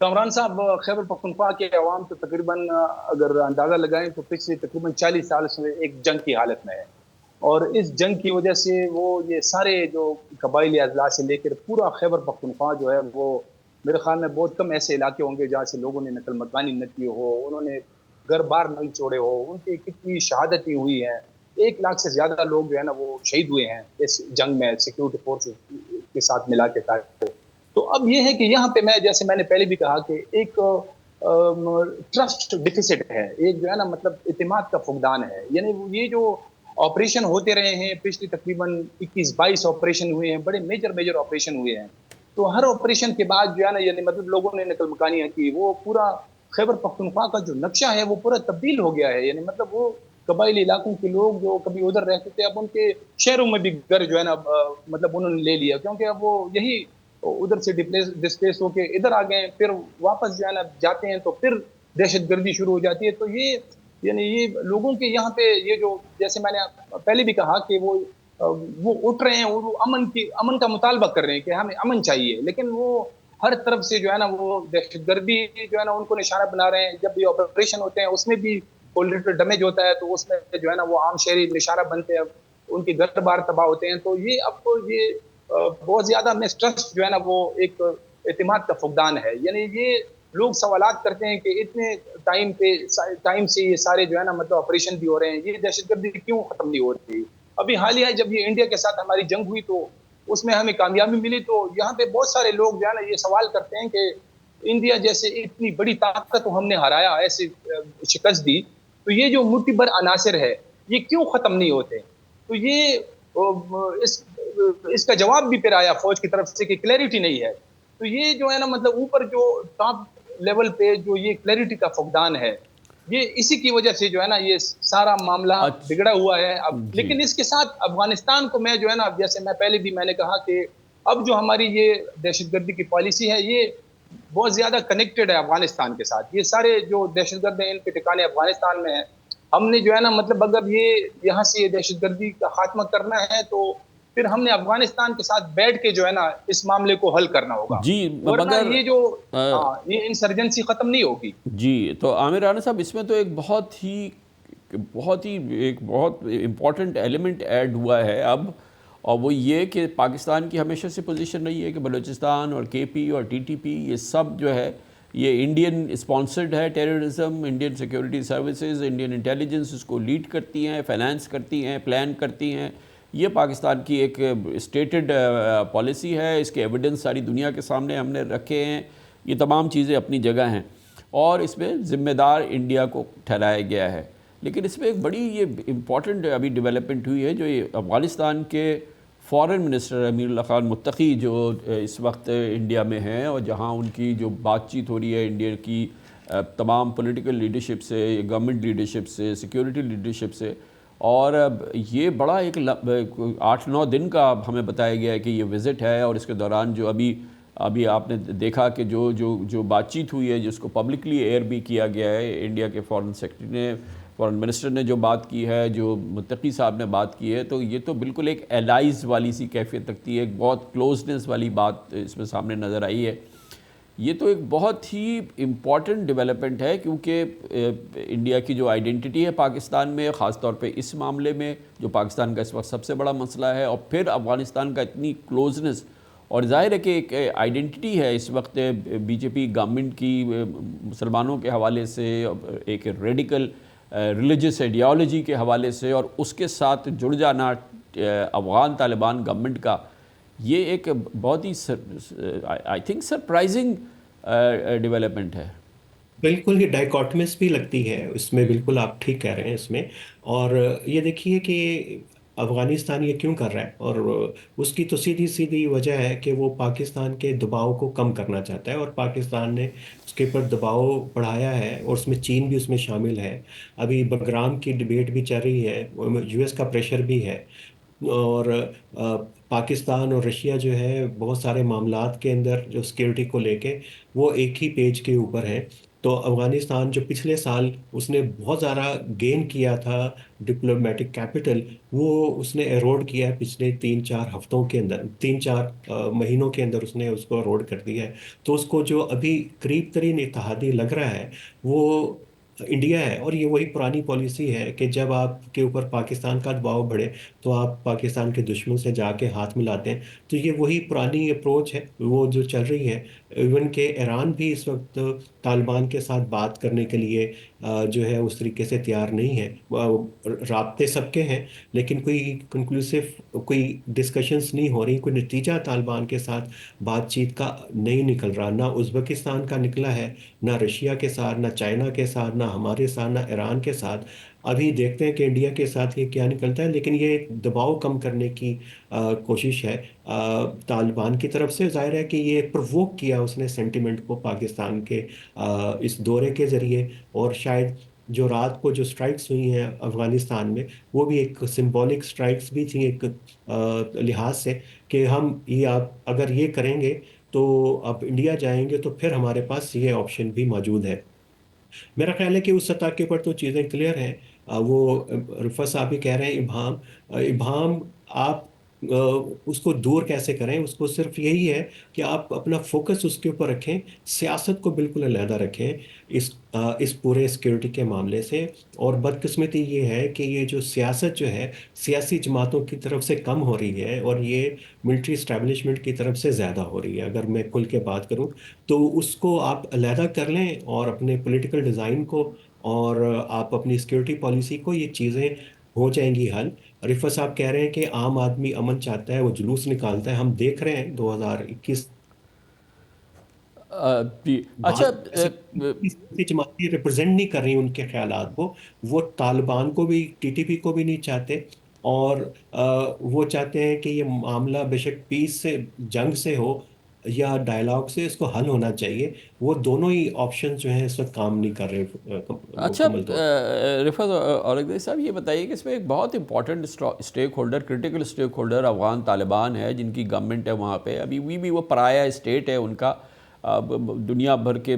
کامران صاحب، خیبر پختونخوا کے عوام تو تقریباً اگر اندازہ لگائیں تو پچھلے تقریباً 40 سال سے ایک جنگ کی حالت میں ہے، اور اس جنگ کی وجہ سے وہ یہ سارے جو قبائلی اضلاع سے لے کر پورا خیبر پختونخوا جو ہے وہ میرے خیال میں بہت کم ایسے علاقے ہوں گے جہاں سے لوگوں نے نقل مکانی نہ کی ہو، انہوں نے گھر بار نہیں چھوڑے ہو، ان کی کتنی شہادتیں ہوئی ہیں، 1 لاکھ سے زیادہ لوگ جو ہے نا وہ شہید ہوئے ہیں اس جنگ میں سیکورٹی فورس کے ساتھ ملا کے ساتھ۔ تو اب یہ ہے کہ یہاں پہ جیسے میں نے پہلے بھی کہا کہ ایک ٹرسٹ ڈیفیسٹ ہے، ایک جو ہے نا مطلب اعتماد کا فقدان ہے، یعنی یہ جو آپریشن ہوتے رہے ہیں پچھلی تقریباً 21-22 آپریشن ہوئے ہیں، بڑے میجر آپریشن ہوئے ہیں، تو ہر آپریشن کے بعد جو ہے نا یعنی مطلب لوگوں نے نقل مکانیاں کی، وہ پورا خیبر پختونخوا کا جو نقشہ ہے وہ پورا تبدیل ہو گیا ہے، یعنی مطلب وہ قبائلی علاقوں کے لوگ جو کبھی ادھر رہتے تھے اب ان کے شہروں میں بھی گھر جو ہے نا مطلب انہوں نے لے لیا، کیونکہ اب وہ یہی ادھر سے ڈسپلیس ہو کے ادھر آ گئے، پھر واپس جو ہے نا جاتے ہیں تو پھر دہشت گردی شروع ہو جاتی ہے۔ تو یہ یعنی یہ لوگوں کے یہاں پہ یہ جو جیسے میں نے پہلے بھی کہا کہ وہ اٹھ رہے ہیں، وہ امن کا مطالبہ کر رہے ہیں کہ ہمیں امن چاہیے، لیکن وہ ہر طرف سے جو ہے نا وہ دہشت گردی جو ہے نا ان کو نشانہ بنا رہے ہیں۔ جب بھی آپریشن ہوتے ہیں اس میں بھی کولیٹرل ڈیمیج ہوتا ہے تو اس میں جو ہے نا وہ عام شہری نشانہ بنتے ہیں، ان کے گھر بار تباہ ہوتے ہیں۔ تو یہ اب تو یہ بہت زیادہ مسٹرسٹ جو ہے نا وہ ایک اعتماد کا فقدان ہے، یعنی یہ لوگ سوالات کرتے ہیں کہ اتنے ٹائم سے یہ سارے جو ہے نا مطلب آپریشن بھی ہو رہے ہیں، یہ دہشت گردی کیوں ختم نہیں ہو رہی؟ ابھی حالیہ جب یہ انڈیا کے ساتھ ہماری جنگ ہوئی تو اس میں ہمیں کامیابی ملی، تو یہاں پہ بہت سارے لوگ جو ہے نا یہ سوال کرتے ہیں کہ انڈیا جیسے اتنی بڑی طاقت کو ہم نے ہرایا، ایسے شکست دی، تو یہ جو معتبر عناصر ہے یہ کیوں ختم نہیں ہوتے؟ تو یہ اس کا جواب بھی پھر آیا فوج کی طرف سے کہ کلیئرٹی نہیں ہے۔ تو یہ جو ہے نا مطلب اوپر جو ٹاپ لیول پہ جو یہ کلیئرٹی کا فقدان ہے، یہ اسی کی وجہ سے جو ہے نا یہ سارا معاملہ بگڑا ہوا ہے اب۔ لیکن اس کے ساتھ افغانستان کو میں جو ہے نا جیسے میں پہلے بھی میں نے کہا کہ اب جو ہماری یہ دہشت گردی کی پالیسی ہے یہ بہت زیادہ کنیکٹڈ ہے افغانستان کے ساتھ، یہ سارے جو دہشت گرد ہیں ان کے ٹھکانے افغانستان میں ہیں۔ ہم نے جو ہے نا مطلب اگر یہ یہاں سے یہ دہشت گردی کا خاتمہ کرنا ہے تو پھر ہم نے افغانستان کے ساتھ بیٹھ کے جو ہے نا اس معاملے کو حل کرنا ہوگا، جی ورنہ مگر یہ جو یہ انسرجنسی ختم نہیں ہوگی۔ جی تو عامر رانا صاحب، اس میں تو ایک بہت ہی امپورٹنٹ ایلیمنٹ ایڈ ہوا ہے اب، اور وہ یہ کہ پاکستان کی ہمیشہ سے پوزیشن رہی ہے کہ بلوچستان اور کے پی اور ٹی ٹی پی یہ سب جو ہے یہ انڈین اسپانسرڈ ہے، terrorism, Indian security services, Indian intelligence اس کو لیڈ کرتی ہیں، فائنانس کرتی ہیں، پلان کرتی ہیں۔ یہ پاکستان کی ایک اسٹیٹڈ پالیسی ہے، اس کے ایویڈنس ساری دنیا کے سامنے ہم نے رکھے ہیں، یہ تمام چیزیں اپنی جگہ ہیں اور اس میں ذمہ دار انڈیا کو ٹھہرایا گیا ہے۔ لیکن اس میں ایک بڑی یہ امپورٹنٹ ابھی ڈیولپمنٹ ہوئی ہے، جو یہ افغانستان کے فارن منسٹر امیر اللہ خان متقی جو اس وقت انڈیا میں ہیں، اور جہاں ان کی جو بات چیت ہو رہی ہے انڈیا کی تمام پولیٹیکل لیڈرشپ سے، گورنمنٹ لیڈرشپ سے، سیکیورٹی لیڈرشپ سے، اور یہ بڑا ایک 8-9 دن کا ہمیں بتایا گیا ہے کہ یہ وزٹ ہے، اور اس کے دوران جو ابھی آپ نے دیکھا کہ جو بات چیت ہوئی ہے جس کو پبلکلی ایئر بھی کیا گیا ہے، انڈیا کے فارن منسٹر نے جو بات کی ہے، جو متقی صاحب نے بات کی ہے، تو یہ تو بالکل ایک الائز والی سی کیفیت رکھتی ہے، ایک بہت کلوزنس والی بات اس میں سامنے نظر آئی ہے۔ یہ تو ایک بہت ہی امپورٹنٹ ڈیولپمنٹ ہے، کیونکہ انڈیا کی جو آئیڈینٹی ہے پاکستان میں، خاص طور پہ اس معاملے میں جو پاکستان کا اس وقت سب سے بڑا مسئلہ ہے، اور پھر افغانستان کا اتنی کلوزنس، اور ظاہر ہے کہ ایک آئیڈینٹی ہے اس وقت بی جے پی گورنمنٹ کی مسلمانوں کے حوالے سے، ایک ریڈیکل ریلیجس آئیڈیالوجی کے حوالے سے، اور اس کے ساتھ جڑ جانا افغان طالبان گورنمنٹ کا، یہ ایک بہت ہی آئی تھنک سرپرائزنگ ڈیولپمنٹ ہے۔ بالکل یہ ڈائیکاٹمس بھی لگتی ہے اس میں، بالکل آپ ٹھیک کہہ رہے ہیں اس میں۔ اور یہ دیکھیے کہ افغانستان یہ کیوں کر رہا ہے، اور اس کی تو سیدھی وجہ ہے کہ وہ پاکستان کے دباؤ کو کم کرنا چاہتا ہے، اور پاکستان نے اس کے اوپر دباؤ بڑھایا ہے، اور اس میں چین بھی اس میں شامل ہے۔ ابھی بگرام کی ڈیبیٹ بھی چل رہی ہے، یو ایس کا پریشر بھی ہے، اور پاکستان اور رشیا جو ہے بہت سارے معاملات کے اندر جو سیکیورٹی کو لے کے وہ ایک ہی پیج کے اوپر ہیں۔ تو افغانستان جو پچھلے سال اس نے بہت زیادہ گین کیا تھا ڈپلومیٹک کیپٹل، وہ اس نے ایروڈ کیا ہے پچھلے 3-4 ہفتوں کے اندر، 3-4 مہینوں کے اندر اس نے اس کو ایروڈ کر دیا ہے. تو اس کو جو ابھی قریب ترین اتحادی لگ رہا ہے وہ انڈیا ہے. اور یہ وہی پرانی پالیسی ہے کہ جب آپ کے اوپر پاکستان کا دباؤ بڑھے تو آپ پاکستان کے دشمن سے جا کے ہاتھ ملاتے ہیں. تو یہ وہی پرانی اپروچ ہے وہ جو چل رہی ہے. ایون کہ ایران بھی اس وقت طالبان کے ساتھ بات کرنے کے لیے جو ہے اس طریقے سے تیار نہیں ہے. رابطے سب کے ہیں لیکن کوئی کنکلوسیو کوئی ڈسکشنز نہیں ہو رہی، کوئی نتیجہ طالبان کے ساتھ بات چیت کا نہیں نکل رہا. نہ ازبکستان کا نکلا ہے، نہ رشیا کے ساتھ، نہ چائنا کے ساتھ، نہ ہمارے ساتھ، نہ ایران کے ساتھ. ابھی دیکھتے ہیں کہ انڈیا کے ساتھ یہ کیا نکلتا ہے. لیکن یہ دباؤ کم کرنے کی کوشش ہے طالبان کی طرف سے. ظاہر ہے کہ یہ پرووک کیا اس نے سینٹیمنٹ کو پاکستان کے اس دورے کے ذریعے. اور شاید جو رات کو جو سٹرائکس ہوئی ہیں افغانستان میں وہ بھی ایک سمبولک سٹرائکس بھی تھیں ایک لحاظ سے، کہ ہم یہ آپ اگر یہ کریں گے تو آپ انڈیا جائیں گے تو پھر ہمارے پاس یہ آپشن بھی موجود ہے. میرا خیال ہے کہ اس سطح کے اوپر تو چیزیں کلیئر ہیں. وہ رفت صاحب بھی کہہ رہے ہیں ابہام آپ اس کو دور کیسے کریں. اس کو صرف یہی ہے کہ آپ اپنا فوکس اس کے اوپر رکھیں، سیاست کو بالکل علیحدہ رکھیں اس پورے سیکیورٹی کے معاملے سے. اور بدقسمتی یہ ہے کہ یہ جو سیاست جو ہے سیاسی جماعتوں کی طرف سے کم ہو رہی ہے اور یہ ملٹری اسٹیبلشمنٹ کی طرف سے زیادہ ہو رہی ہے. اگر میں کھل کے بات کروں تو اس کو آپ علیحدہ کر لیں اور اپنے پولیٹیکل ڈیزائن کو اور آپ اپنی سیکیورٹی پالیسی کو، یہ چیزیں ہو جائیں گی حل. رفت صاحب کہہ رہے ہیں کہ عام آدمی امن چاہتا ہے، وہ جلوس نکالتا ہے. ہم دیکھ رہے ہیں 2021 اچھا جماعتیں ریپرزینٹ نہیں کر رہی ان کے خیالات کو. وہ طالبان کو بھی، ٹی ٹی پی کو بھی نہیں چاہتے، اور وہ چاہتے ہیں کہ یہ معاملہ بے شک پیس سے، جنگ سے ہو یا ڈائلاگ سے، اس کو حل ہونا چاہیے. وہ دونوں ہی آپشن جو ہیں اس وقت کام نہیں کر رہے اچھا مکمل طور پر. رفت اورگزئی صاحب یہ بتائیے کہ اس میں ایک بہت important stake holder, critical stake holder Afghan Taliban ہے جن کی گورنمنٹ ہے وہاں پہ. ابھی بھی وہ پرایا اسٹیٹ ہے ان کا. دنیا بھر کے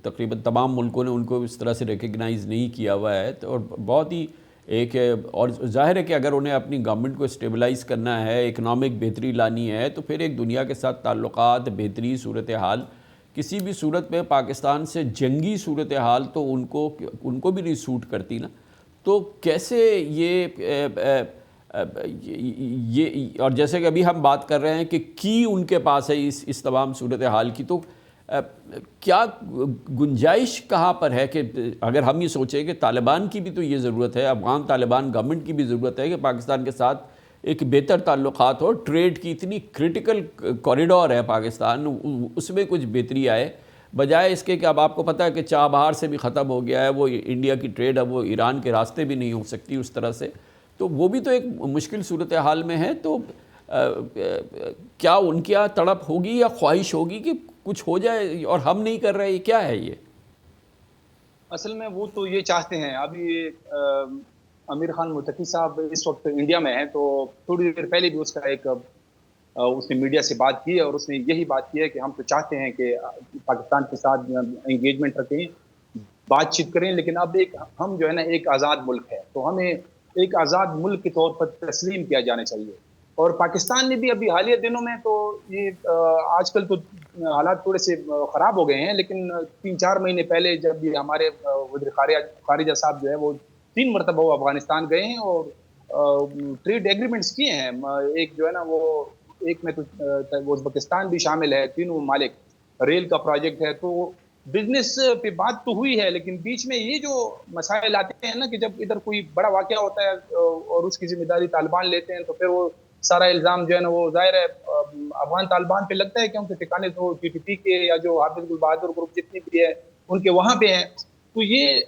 تقریباً تمام ملکوں نے ان کو اس طرح سے ریکگنائز نہیں کیا ہوا ہے. اور بہت ہی ایک، اور ظاہر ہے کہ اگر انہیں اپنی گورنمنٹ کو اسٹیبلائز کرنا ہے، اکنامک بہتری لانی ہے، تو پھر ایک دنیا کے ساتھ تعلقات، بہتری صورتحال کسی بھی صورت میں پاکستان سے جنگی صورتحال تو ان کو بھی نہیں سوٹ کرتی نا. تو کیسے یہ اور جیسے کہ ابھی ہم بات کر رہے ہیں کہ کی ان کے پاس ہے اس تمام صورتحال کی، تو کیا گنجائش کہاں پر ہے کہ اگر ہم یہ سوچیں کہ طالبان کی بھی تو یہ ضرورت ہے، افغان طالبان گورنمنٹ کی بھی ضرورت ہے کہ پاکستان کے ساتھ ایک بہتر تعلقات ہو، ٹریڈ کی اتنی کرٹیکل کوریڈور ہے پاکستان، اس میں کچھ بہتری آئے، بجائے اس کے کہ اب آپ کو پتہ ہے کہ چابہار سے بھی ختم ہو گیا ہے، وہ انڈیا کی ٹریڈ اب وہ ایران کے راستے بھی نہیں ہو سکتی اس طرح سے. تو وہ بھی تو ایک مشکل صورتحال میں ہے. تو کیا ان کی تڑپ ہوگی یا خواہش ہوگی کہ کچھ ہو جائے اور ہم نہیں کر رہے؟ کیا ہے یہ؟ اصل میں وہ تو یہ چاہتے ہیں. ابھی امیر خان متقی صاحب اس وقت انڈیا میں ہیں، تو تھوڑی دیر پہلے بھی اس کا ایک اس نے میڈیا سے بات کی ہے اور اس نے یہی بات کی ہے کہ ہم تو چاہتے ہیں کہ پاکستان کے ساتھ انگیجمنٹ رکھیں، بات چیت کریں، لیکن اب ہم جو ہے نا ایک آزاد ملک ہے، تو ہمیں ایک آزاد ملک کے طور پر تسلیم کیا جانا چاہیے. اور پاکستان نے بھی ابھی حالیہ دنوں میں تو یہ آج کل تو حالات تھوڑے سے خراب ہو گئے ہیں، لیکن 3-4 مہینے پہلے جب یہ ہمارے وزیر خارجہ صاحب جو ہے وہ 3 مرتبہ وہ افغانستان گئے ہیں اور ٹریڈ ایگریمنٹس کیے ہیں. ایک جو ہے نا وہ ایک میں تو ازبکستان بھی شامل ہے، تینوں ممالک، ریل کا پروجیکٹ ہے. تو بزنس پہ بات تو ہوئی ہے، لیکن بیچ میں یہ جو مسائل آتے ہیں نا کہ جب ادھر کوئی بڑا واقعہ ہوتا ہے اور اس کی ذمہ داری طالبان لیتے ہیں، تو پھر وہ سارا الزام جو ہے نا وہ ظاہر ہے افغان طالبان پہ لگتا ہے کہ ان کے ٹھکانے تو ٹی ٹی پی کے یا جو حافظ گل بہادر گروپ جتنی بھی ہے ان کے وہاں پہ ہیں. تو یہ،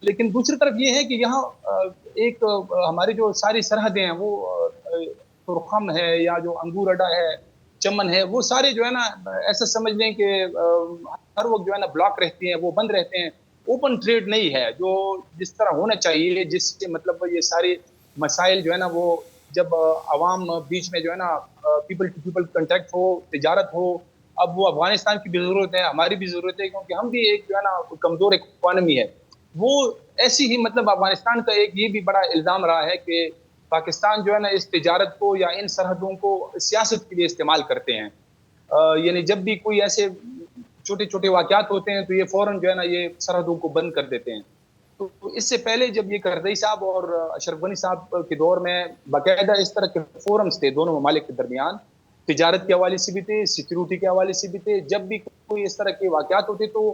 لیکن دوسری طرف یہ ہے کہ یہاں ایک ہماری جو ساری سرحدیں ہیں وہ ترخم ہے یا جو انگور اڈا ہے، چمن ہے، وہ سارے جو ہے نا ایسا سمجھ لیں کہ ہر وقت جو ہے نا بلاک رہتی ہیں، وہ بند رہتے ہیں. اوپن ٹریڈ نہیں ہے جو جس طرح ہونا چاہیے، جس سے مطلب یہ سارے مسائل جو ہے نا وہ جب عوام بیچ میں جو ہے نا پیپل ٹو پیپل کنٹیکٹ ہو، تجارت ہو، اب وہ افغانستان کی بھی ضرورت ہے, ہماری بھی ضرورت ہے, کیونکہ ہم بھی ایک جو ہے نا کمزور اکانومی ہے. وہ ایسی ہی مطلب افغانستان کا ایک یہ بھی بڑا الزام رہا ہے کہ پاکستان جو ہے نا اس تجارت کو یا ان سرحدوں کو سیاست کے لیے استعمال کرتے ہیں. یعنی جب بھی کوئی ایسے چھوٹے چھوٹے واقعات ہوتے ہیں تو یہ فوراً جو ہے نا یہ سرحدوں کو بند کر دیتے ہیں. تو اس سے پہلے جب یہ کرزئی صاحب اور اشرف غنی صاحب کے دور میں باقاعدہ اس طرح کے فورمز تھے دونوں ممالک کے درمیان, تجارت کے حوالے سے بھی تھے, سیکیورٹی کے حوالے سے بھی تھے. جب بھی کوئی اس طرح کے واقعات ہوتے تو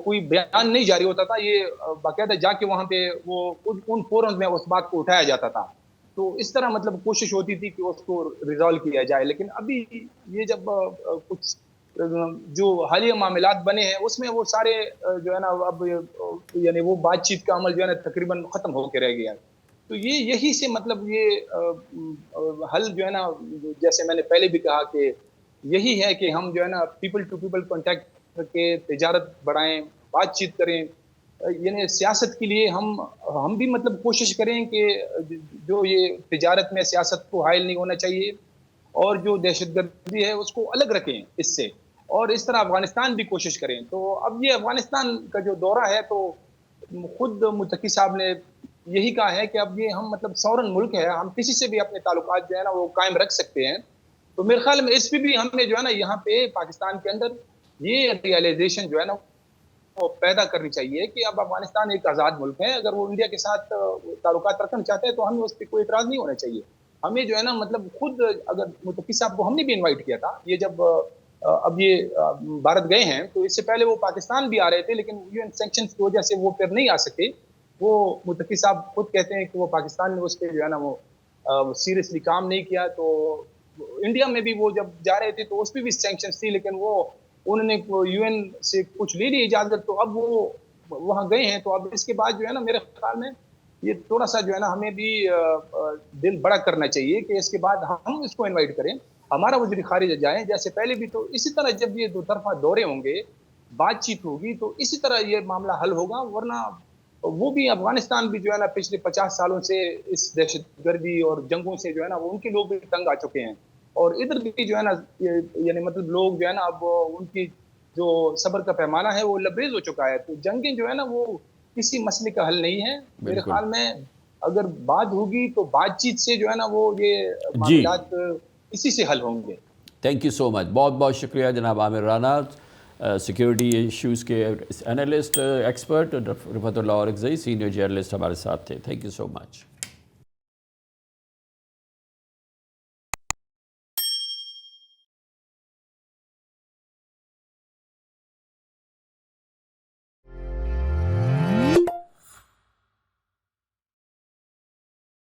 کوئی بیان نہیں جاری ہوتا تھا, یہ باقاعدہ جا کے وہاں پہ وہ ان فورمز میں اس بات کو اٹھایا جاتا تھا. تو اس طرح مطلب کوشش ہوتی تھی کہ اس کو ریزالو کیا جائے. لیکن ابھی یہ جب کچھ جو حالیہ معاملات بنے ہیں اس میں وہ سارے جو ہے نا اب یعنی وہ بات چیت کا عمل جو ہے نا تقریباً ختم ہو کے رہ گیا. تو یہی سے مطلب یہ حل جو ہے نا, جیسے میں نے پہلے بھی کہا کہ یہی ہے کہ ہم جو ہے نا پیپل ٹو پیپل کانٹیکٹ کر کے تجارت بڑھائیں, بات چیت کریں. یعنی سیاست کے لیے ہم بھی مطلب کوشش کریں کہ جو یہ تجارت میں سیاست کو حائل نہیں ہونا چاہیے, اور جو دہشت گردی ہے اس کو الگ رکھیں اس سے, اور اس طرح افغانستان بھی کوشش کریں. تو اب یہ افغانستان کا جو دورہ ہے تو خود متقی صاحب نے یہی کہا ہے کہ اب یہ ہم مطلب سورن ملک ہے, ہم کسی سے بھی اپنے تعلقات جو ہے نا وہ قائم رکھ سکتے ہیں. تو میرے خیال میں اس پہ بھی ہم نے جو ہے نا یہاں پہ پاکستان کے اندر یہ ریئلائزیشن جو ہے نا وہ پیدا کرنی چاہیے کہ اب افغانستان ایک آزاد ملک ہے. اگر وہ انڈیا کے ساتھ تعلقات رکھنا چاہتے ہیں تو ہمیں اس پہ کوئی اعتراض نہیں ہونا چاہیے. ہمیں جو ہے نا مطلب خود اگر متقی صاحب کو ہم نے بھی انوائٹ کیا تھا, یہ جب اب یہ بھارت گئے ہیں تو اس سے پہلے وہ پاکستان بھی آ رہے تھے, لیکن یو این سینکشنز کی وجہ سے وہ پھر نہیں آ سکے. وہ متقی صاحب خود کہتے ہیں کہ وہ پاکستان نے اس پہ جو ہے نا وہ سیریسلی کام نہیں کیا. تو انڈیا میں بھی وہ جب جا رہے تھے تو اس پہ بھی سینکشنز تھی, لیکن وہ انہوں نے یو این سے کچھ لے لی اجازت, تو اب وہ وہاں گئے ہیں. تو اب اس کے بعد جو ہے نا میرے خیال میں یہ تھوڑا سا جو ہے نا ہمیں بھی دل بڑا کرنا چاہیے کہ اس کے بعد ہم اس کو انوائٹ کریں, ہمارا وزیر خارجہ جائیں جیسے پہلے بھی. تو اسی طرح جب یہ دو طرفہ دورے ہوں گے, بات چیت ہوگی, تو اسی طرح یہ معاملہ حل ہوگا. ورنہ وہ بھی افغانستان بھی جو ہے نا پچھلے 50 سالوں سے اس دہشت گردی اور جنگوں سے جو ہے نا وہ ان کے لوگ بھی تنگ آ چکے ہیں, اور ادھر بھی جو ہے نا یعنی مطلب لوگ جو ہے نا اب ان کی جو صبر کا پیمانہ ہے وہ لبریز ہو چکا ہے. تو جنگیں جو ہے نا وہ کسی مسئلے کا حل نہیں ہے. میرے خیال میں اگر بات ہوگی تو بات چیت سے جو ہے نا وہ یہ معاملات اسی سے حل ہوں گے. تھینک یو سو مچ, بہت بہت شکریہ جناب عامر رانا, سیکیورٹی ایشوز کے انالسٹ ایکسپرٹ. رفعت اللہ اورکزئی سینئر جرنلسٹ ہمارے ساتھ تھے. Thank you so much.